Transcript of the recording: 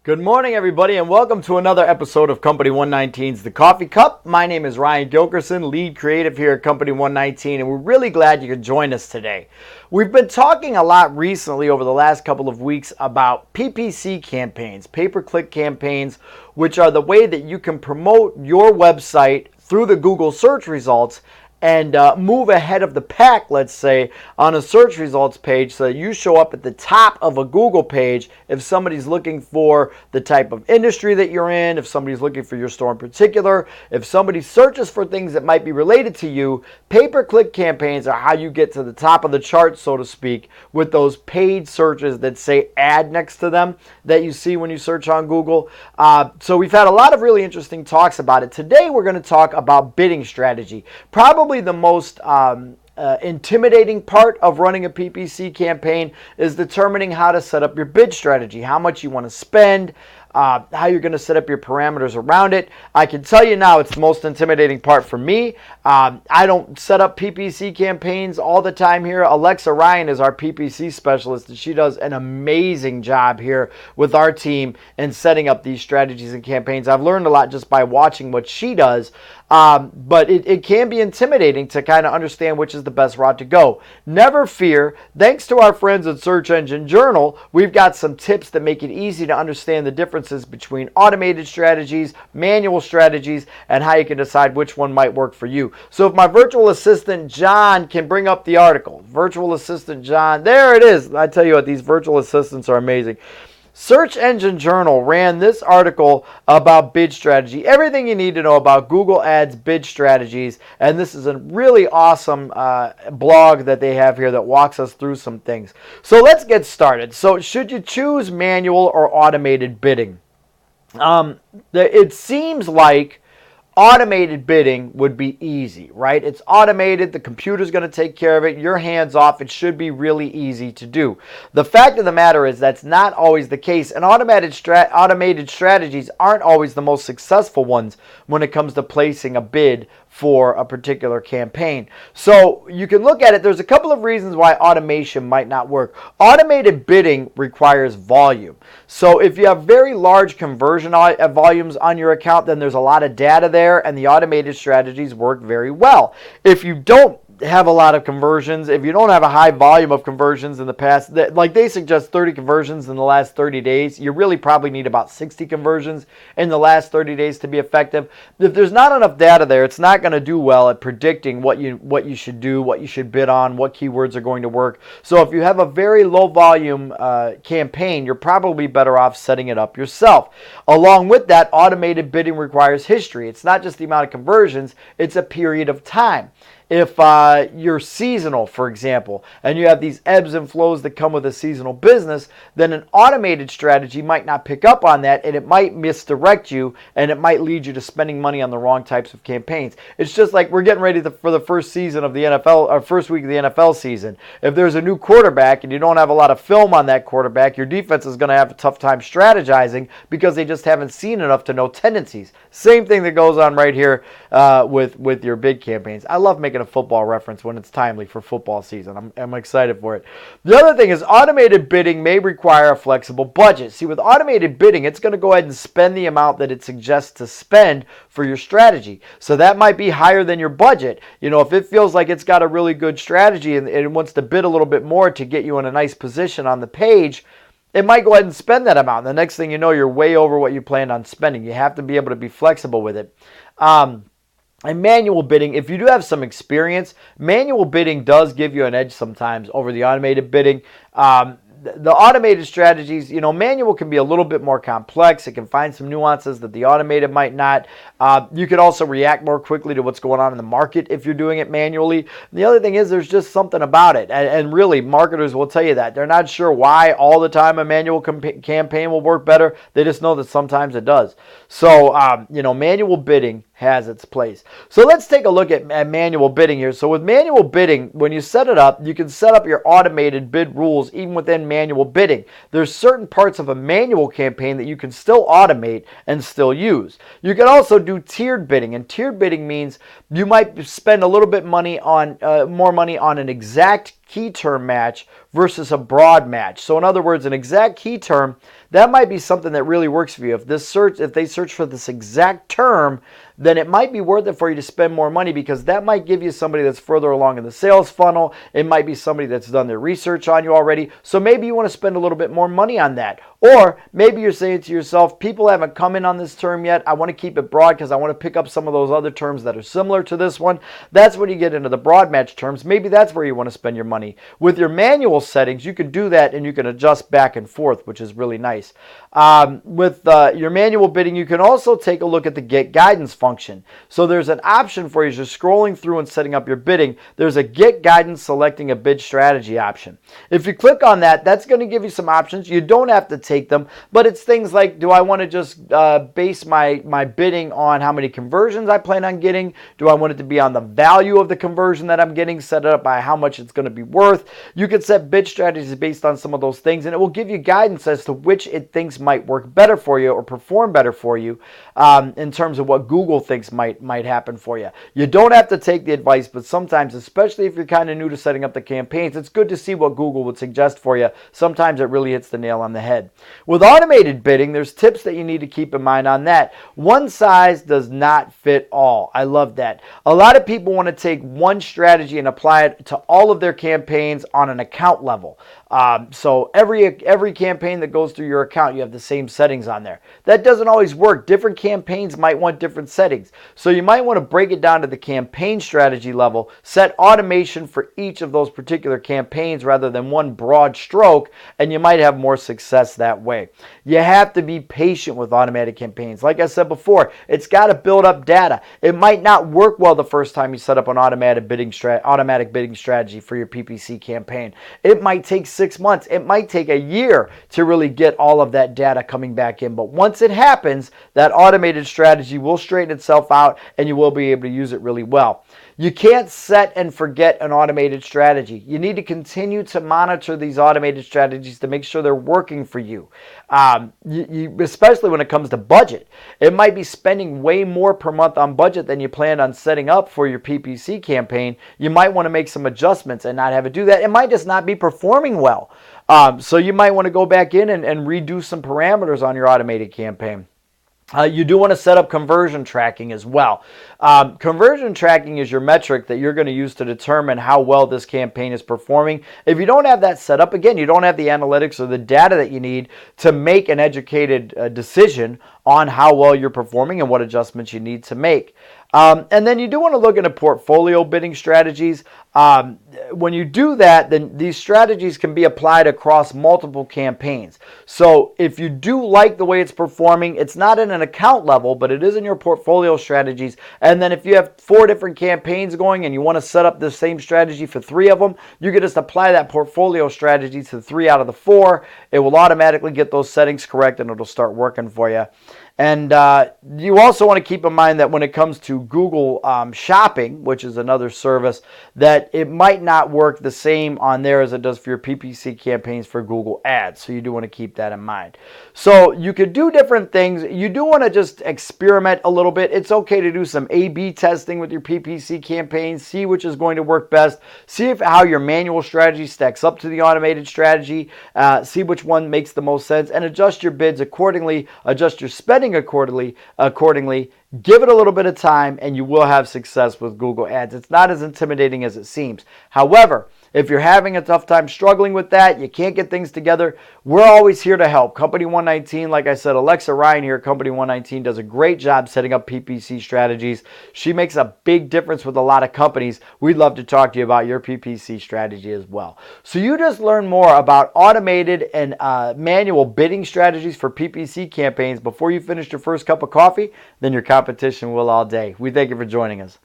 Good morning, everybody, and welcome to another episode of Company 119's The Coffee Cup. My name is Ryan Gilkerson, lead creative here at Company 119, and we're really glad you could join us today. We've been talking a lot recently over the last couple of weeks about PPC campaigns, pay-per-click campaigns, which are the way that you can promote your website through the Google search results and move ahead of the pack, let's say, on a search results page so that you show up at the top of a Google page if somebody's looking for the type of industry that you're in, if somebody's looking for your store in particular, if somebody searches for things that might be related to you. Pay-per-click campaigns are how you get to the top of the chart, so to speak, with those paid searches that say ad next to them that you see when you search on Google. So we've had a lot of really interesting talks about it. Today we're going to talk about bidding strategy. Probably the most intimidating part of running a PPC campaign is determining how to set up your bid strategy, how much you want to spend, how you're going to set up your parameters around it. I can tell you now it's the most intimidating part for me. I don't set up PPC campaigns all the time here. Alexa Ryan is our PPC specialist, and she does an amazing job here with our team in setting up these strategies and campaigns. I've learned a lot just by watching what she does. But it can be intimidating to kind of understand which is the best route to go. Never fear. Thanks to our friends at Search Engine Journal, we've got some tips that make it easy to understand the differences between automated strategies, manual strategies, and how you can decide which one might work for you. So if my virtual assistant, John, can bring up the article. Virtual assistant, John. There it is. I tell you what, these virtual assistants are amazing. Search Engine Journal ran this article about bid strategy, everything you need to know about Google Ads bid strategies, and this is a really awesome blog that they have here that walks us through some things. So let's get started. So should you choose manual or automated bidding? It seems like automated bidding would be easy, right? It's automated. The computer's going to take care of it. Your hands off. It should be really easy to do. The fact of the matter is that's not always the case, and automated strategies aren't always the most successful ones when it comes to placing a bid for a particular campaign. So you can look at it. There's a couple of reasons why automation might not work. Automated bidding requires volume. So if you have very large conversion volumes on your account, then there's a lot of data there, and the automated strategies work very well. If you don't have a lot of conversions, if you don't have a high volume of conversions in the past, like they suggest 30 conversions in the last 30 days, you really probably need about 60 conversions in the last 30 days to be effective. If there's not enough data there, it's not going to do well at predicting what you should do, what you should bid on, what keywords are going to work. So if you have a very low volume campaign, you're probably better off setting it up yourself. Along with that, automated bidding requires history. It's not just the amount of conversions, it's a period of time. If you're seasonal, for example, and you have these ebbs and flows that come with a seasonal business, then an automated strategy might not pick up on that, and it might misdirect you, and it might lead you to spending money on the wrong types of campaigns. It's just like we're getting ready for the first season of the NFL, or first week of the NFL season. If there's a new quarterback and you don't have a lot of film on that quarterback, your defense is going to have a tough time strategizing because they just haven't seen enough to know tendencies. Same thing that goes on right here with your bid campaigns. I love making a football reference when it's timely for football season. I'm excited for it. The other thing is automated bidding may require a flexible budget. See, with automated bidding, it's going to go ahead and spend the amount that it suggests to spend for your strategy. So that might be higher than your budget. You know, if it feels like it's got a really good strategy and it wants to bid a little bit more to get you in a nice position on the page, it might go ahead and spend that amount. The next thing you know, you're way over what you planned on spending. You have to be able to be flexible with it. And manual bidding, if you do have some experience, manual bidding does give you an edge sometimes over the automated bidding. The automated strategies, you know, manual can be a little bit more complex. It can find some nuances that the automated might not. You could also react more quickly to what's going on in the market if you're doing it manually. The other thing is there's just something about it. And really, marketers will tell you that. They're not sure why all the time a manual campaign will work better. They just know that sometimes it does. So, you know, manual bidding has its place. So let's take a look at manual bidding here. So with manual bidding, when you set it up, you can set up your automated bid rules even within manual bidding. There's certain parts of a manual campaign that you can still automate and still use. You can also do tiered bidding, and tiered bidding means you might spend a little bit more money on an exact key term match versus a broad match. So in other words, an exact key term, that might be something that really works for you. If they search for this exact term, then it might be worth it for you to spend more money, because that might give you somebody that's further along in the sales funnel. It might be somebody that's done their research on you already. So maybe you want to spend a little bit more money on that. Or maybe you're saying to yourself, people haven't come in on this term yet. I want to keep it broad because I want to pick up some of those other terms that are similar to this one. That's when you get into the broad match terms. Maybe that's where you want to spend your money. With your manual settings, you can do that and you can adjust back and forth, which is really nice. With your manual bidding, you can also take a look at the Get Guidance function. So there's an option for you as you're scrolling through and setting up your bidding. There's a Get Guidance selecting a bid strategy option. If you click on that, that's going to give you some options. You don't have to take them, but it's things like, do I want to just base my bidding on how many conversions I plan on getting? Do I want it to be on the value of the conversion that I'm getting, set it up by how much it's going to be worth? You can set bid strategies based on some of those things, and it will give you guidance as to which it thinks might work better for you or perform better for you in terms of what Google thinks might happen for you. You don't have to take the advice, but sometimes, especially if you're kind of new to setting up the campaigns, it's good to see what Google would suggest for you. Sometimes it really hits the nail on the head. With automated bidding, there's tips that you need to keep in mind on that. One size does not fit all. I love that. A lot of people want to take one strategy and apply it to all of their campaigns on an account level. So every campaign that goes through your account, you have the same settings on there. That doesn't always work. Different campaigns might want different settings. So you might want to break it down to the campaign strategy level, set automation for each of those particular campaigns rather than one broad stroke, and you might have more success that way. You have to be patient with automated campaigns. Like I said before, it's got to build up data. It might not work well the first time you set up an automatic bidding strategy for your PPC campaign. It might take 6 months. It might take a year to really get all of that data coming back in. But once it happens, that automated strategy will straighten itself out and you will be able to use it really well. You can't set and forget an automated strategy. You need to continue to monitor these automated strategies to make sure they're working for you. Especially when it comes to budget. It might be spending way more per month on budget than you planned on setting up for your PPC campaign. You might want to make some adjustments and not have it do that. It might just not be performing well. So you might want to go back in and redo some parameters on your automated campaign. You do want to set up conversion tracking as well. Conversion tracking is your metric that you're going to use to determine how well this campaign is performing. If you don't have that set up, again, you don't have the analytics or the data that you need to make an educated decision on how well you're performing and what adjustments you need to make. And then you do want to look into portfolio bidding strategies. When you do that, then these strategies can be applied across multiple campaigns. So if you do like the way it's performing, it's not in an account level, but it is in your portfolio strategies. And then if you have 4 different campaigns going and you want to set up the same strategy for 3 of them, you can just apply that portfolio strategy to 3 out of the 4. It will automatically get those settings correct and it'll start working for you. And you also want to keep in mind that when it comes to Google Shopping, which is another service, that it might not work the same on there as it does for your PPC campaigns for Google Ads. So you do want to keep that in mind. So you could do different things. You do want to just experiment a little bit. It's okay to do some A/B testing with your PPC campaigns, see which is going to work best, see how your manual strategy stacks up to the automated strategy, see which one makes the most sense, and adjust your bids accordingly, adjust your spending accordingly, give it a little bit of time, and you will have success with Google Ads. It's not as intimidating as it seems. However, if you're having a tough time struggling with that, you can't get things together, we're always here to help. Company 119, like I said, Alexa Ryan here at Company 119 does a great job setting up PPC strategies. She makes a big difference with a lot of companies. We'd love to talk to you about your PPC strategy as well. So you just learned more about automated and manual bidding strategies for PPC campaigns before you finish your first cup of coffee, then your competition will all day. We thank you for joining us.